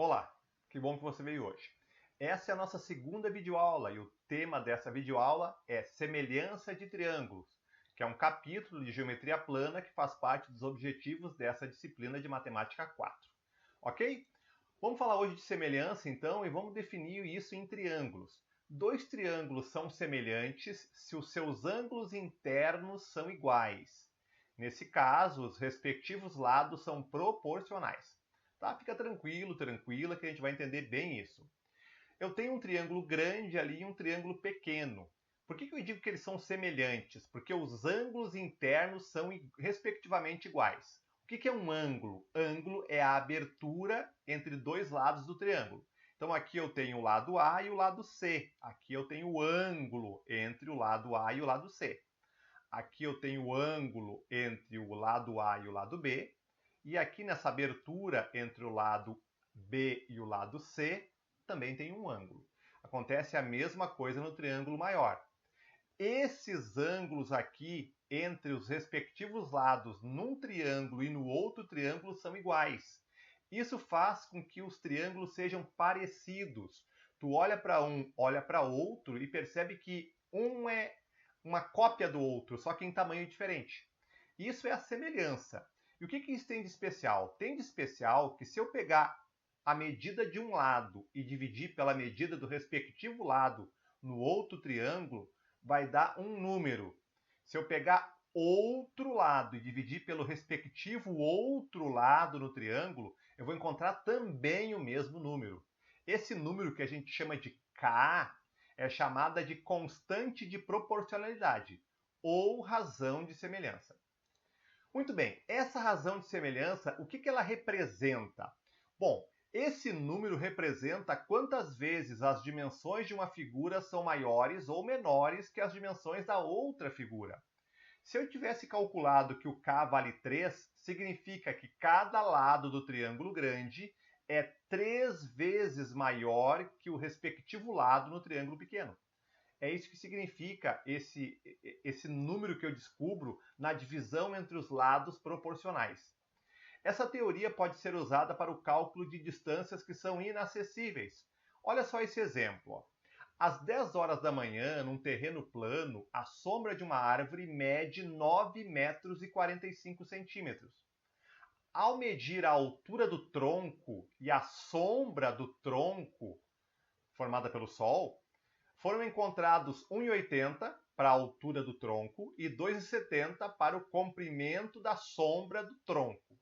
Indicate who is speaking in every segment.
Speaker 1: Olá, que bom que você veio hoje. Essa é a nossa segunda videoaula e o tema dessa videoaula é semelhança de triângulos, que é um capítulo de geometria plana que faz parte dos objetivos dessa disciplina de matemática 4. Ok? Vamos falar hoje de semelhança então e vamos definir isso em triângulos. Dois triângulos são semelhantes se os seus ângulos internos são iguais. Nesse caso, os respectivos lados são proporcionais. Tá? Fica tranquilo, tranquila, que a gente vai entender bem isso. Eu tenho um triângulo grande ali e um triângulo pequeno. Por que eu digo que eles são semelhantes? Porque os ângulos internos são respectivamente iguais. O que é um ângulo? Ângulo é a abertura entre dois lados do triângulo. Então aqui eu tenho o lado A e o lado C. Aqui eu tenho o ângulo entre o lado A e o lado C. Aqui eu tenho o ângulo entre o lado A e o lado B. E aqui nessa abertura entre o lado B e o lado C, também tem um ângulo. Acontece a mesma coisa no triângulo maior. Esses ângulos aqui, entre os respectivos lados num triângulo e no outro triângulo, são iguais. Isso faz com que os triângulos sejam parecidos. Tu olha para um, olha para outro e percebe que um é uma cópia do outro, só que em tamanho diferente. Isso é a semelhança. E o que isso tem de especial? Tem de especial que se eu pegar a medida de um lado e dividir pela medida do respectivo lado no outro triângulo, vai dar um número. Se eu pegar outro lado e dividir pelo respectivo outro lado no triângulo, eu vou encontrar também o mesmo número. Esse número que a gente chama de K é chamada de constante de proporcionalidade ou razão de semelhança. Muito bem, essa razão de semelhança, o que ela representa? Bom, esse número representa quantas vezes as dimensões de uma figura são maiores ou menores que as dimensões da outra figura. Se eu tivesse calculado que o K vale 3, significa que cada lado do triângulo grande é 3 vezes maior que o respectivo lado no triângulo pequeno. É isso que significa esse número que eu descubro na divisão entre os lados proporcionais. Essa teoria pode ser usada para o cálculo de distâncias que são inacessíveis. Olha só esse exemplo. Ó. Às 10 horas da manhã, num terreno plano, a sombra de uma árvore mede 9 metros e 45 centímetros. Ao medir a altura do tronco e a sombra do tronco formada pelo Sol, foram encontrados 1,80 para a altura do tronco e 2,70 para o comprimento da sombra do tronco.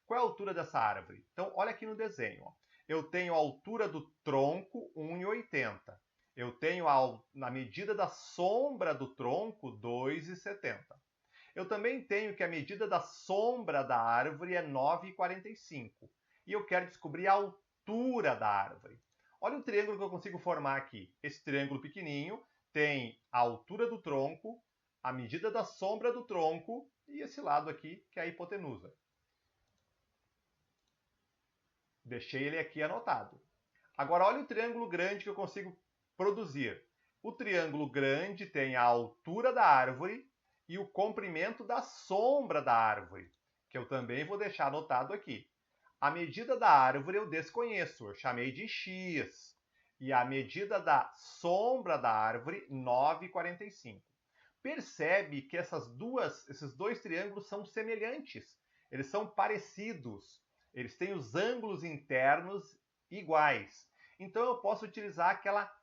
Speaker 1: Qual é a altura dessa árvore? Então, olha aqui no desenho. Ó. Eu tenho a altura do tronco, 1,80. Eu tenho na medida da sombra do tronco, 2,70. Eu também tenho que a medida da sombra da árvore é 9,45. E eu quero descobrir a altura da árvore. Olha o triângulo que eu consigo formar aqui. Esse triângulo pequenininho tem a altura do tronco, a medida da sombra do tronco e esse lado aqui, que é a hipotenusa. Deixei ele aqui anotado. Agora, olha o triângulo grande que eu consigo produzir. O triângulo grande tem a altura da árvore e o comprimento da sombra da árvore, que eu também vou deixar anotado aqui. A medida da árvore eu desconheço, eu chamei de x. E a medida da sombra da árvore, 9,45. Percebe que esses dois triângulos são semelhantes. Eles são parecidos. Eles têm os ângulos internos iguais. Então eu posso utilizar aquela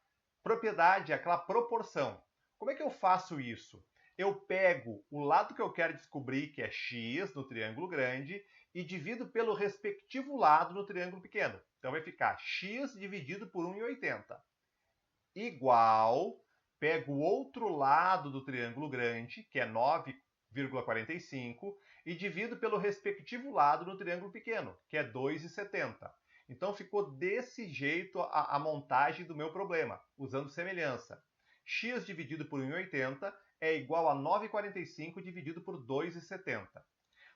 Speaker 1: propriedade, aquela proporção. Como é que eu faço isso? Eu pego o lado que eu quero descobrir, que é x no triângulo grande, e divido pelo respectivo lado no triângulo pequeno. Então vai ficar x dividido por 1,80 igual, pego o outro lado do triângulo grande, que é 9,45, e divido pelo respectivo lado no triângulo pequeno, que é 2,70. Então ficou desse jeito a montagem do meu problema, usando semelhança. X dividido por 1,80 é igual a 9,45 dividido por 2,70.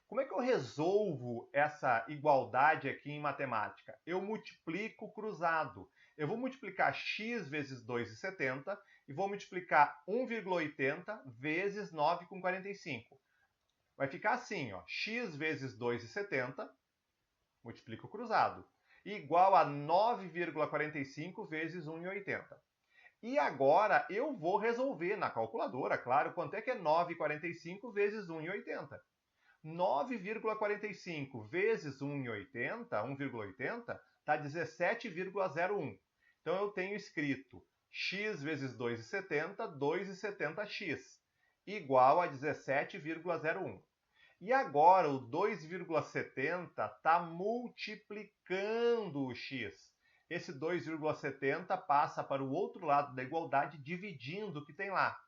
Speaker 1: Como é que eu resolvo essa igualdade aqui em matemática? Eu multiplico cruzado. Eu vou multiplicar x vezes 2,70 e vou multiplicar 1,80 vezes 9,45. Vai ficar assim, ó, x vezes 2,70, multiplico cruzado. igual a 9,45 vezes 1,80. E agora eu vou resolver na calculadora, claro, quanto é que é 9,45 vezes 1,80. 9,45 vezes 1,80 dá 17,01. Então eu tenho escrito x vezes 2,70, 2,70x, igual a 17,01. E agora o 2,70 está multiplicando o x. Esse 2,70 passa para o outro lado da igualdade, dividindo o que tem lá.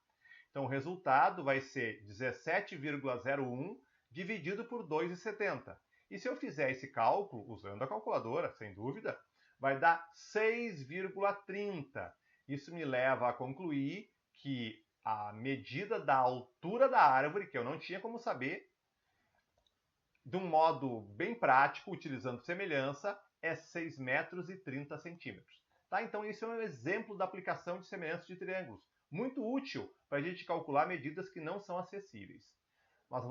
Speaker 1: Então o resultado vai ser 17,01 dividido por 2,70. E se eu fizer esse cálculo, usando a calculadora, sem dúvida, vai dar 6,30. Isso me leva a concluir que a medida da altura da árvore, que eu não tinha como saber, de um modo bem prático, utilizando semelhança, é 6 metros e 30 centímetros. Tá? Então, isso é um exemplo da aplicação de semelhança de triângulos. Muito útil para a gente calcular medidas que não são acessíveis. Mas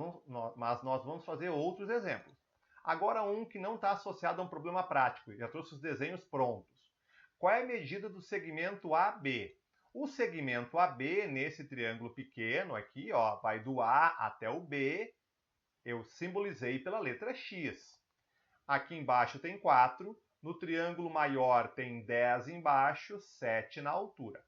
Speaker 1: nós vamos fazer outros exemplos. Agora, um que não está associado a um problema prático. Já trouxe os desenhos prontos. Qual é a medida do segmento AB? O segmento AB, nesse triângulo pequeno aqui, ó, vai do A até o B. Eu simbolizei pela letra X. Aqui embaixo tem 4, no triângulo maior tem 10 embaixo, 7 na altura.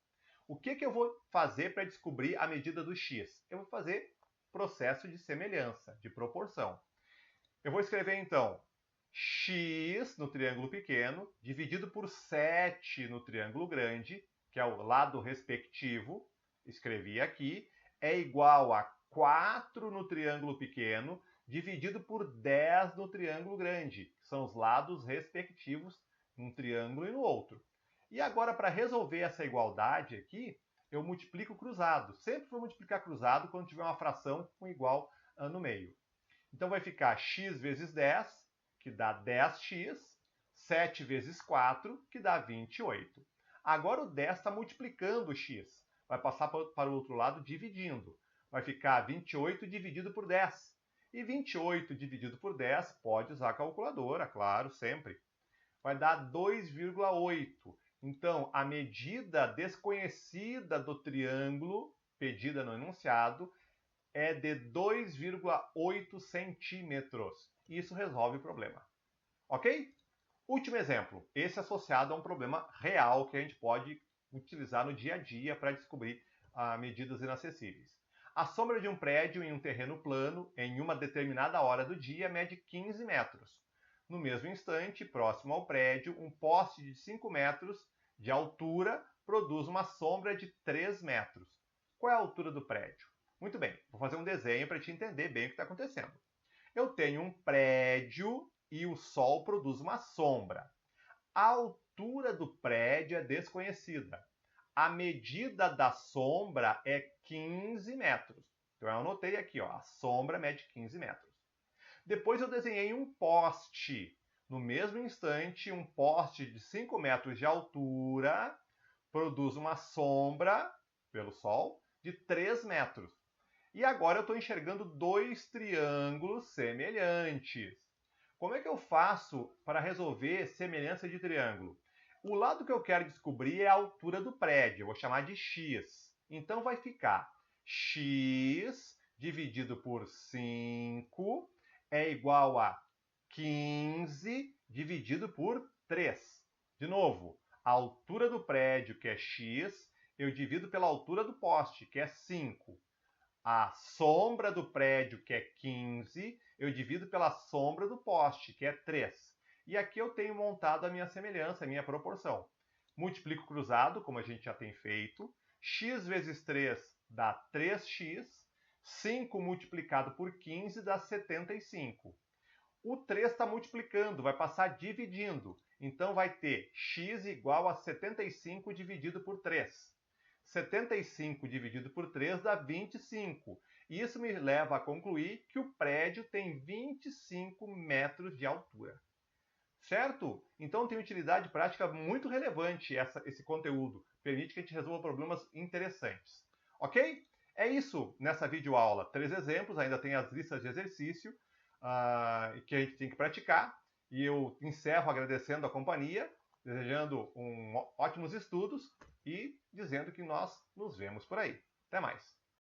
Speaker 1: O que eu vou fazer para descobrir a medida do X? Eu vou fazer processo de semelhança, de proporção. Eu vou escrever então X no triângulo pequeno, dividido por 7 no triângulo grande, que é o lado respectivo, escrevi aqui, é igual a 4 no triângulo pequeno, dividido por 10 no triângulo grande, que são os lados respectivos num triângulo e no outro. E agora, para resolver essa igualdade aqui, eu multiplico cruzado. Sempre vou multiplicar cruzado quando tiver uma fração com igual no meio. Então vai ficar x vezes 10, que dá 10x, 7 vezes 4, que dá 28. Agora o 10 está multiplicando o x. Vai passar para o outro lado dividindo. Vai ficar 28 dividido por 10. E 28 dividido por 10, pode usar a calculadora, claro, sempre. Vai dar 2,8. Então, a medida desconhecida do triângulo, pedida no enunciado, é de 2,8 centímetros. Isso resolve o problema. Ok? Último exemplo. Esse associado a um problema real que a gente pode utilizar no dia a dia para descobrir medidas inacessíveis. A sombra de um prédio em um terreno plano, em uma determinada hora do dia, mede 15 metros. No mesmo instante, próximo ao prédio, um poste de 5 metros de altura produz uma sombra de 3 metros. Qual é a altura do prédio? Muito bem, vou fazer um desenho para te entender bem o que está acontecendo. Eu tenho um prédio e o sol produz uma sombra. A altura do prédio é desconhecida. A medida da sombra é 15 metros. Então eu anotei aqui, ó, a sombra mede 15 metros. Depois eu desenhei um poste. No mesmo instante, um poste de 5 metros de altura produz uma sombra, pelo sol, de 3 metros. E agora eu estou enxergando dois triângulos semelhantes. Como é que eu faço para resolver semelhança de triângulo? O lado que eu quero descobrir é a altura do prédio. Eu vou chamar de x. Então vai ficar x dividido por 5 é igual a 15 dividido por 3. De novo, a altura do prédio, que é x, eu divido pela altura do poste, que é 5. A sombra do prédio, que é 15, eu divido pela sombra do poste, que é 3. E aqui eu tenho montado a minha semelhança, a minha proporção. Multiplico cruzado, como a gente já tem feito. X vezes 3 dá 3x. 5 multiplicado por 15 dá 75. O 3 está multiplicando, vai passar dividindo. Então vai ter x igual a 75 dividido por 3. 75 dividido por 3 dá 25. Isso me leva a concluir que o prédio tem 25 metros de altura. Certo? Então tem utilidade prática muito relevante esse conteúdo. Permite que a gente resolva problemas interessantes. Ok? É isso nessa videoaula. 3 exemplos, ainda tem as listas de exercício que a gente tem que praticar. E eu encerro agradecendo a companhia, desejando ótimos estudos e dizendo que nós nos vemos por aí. Até mais!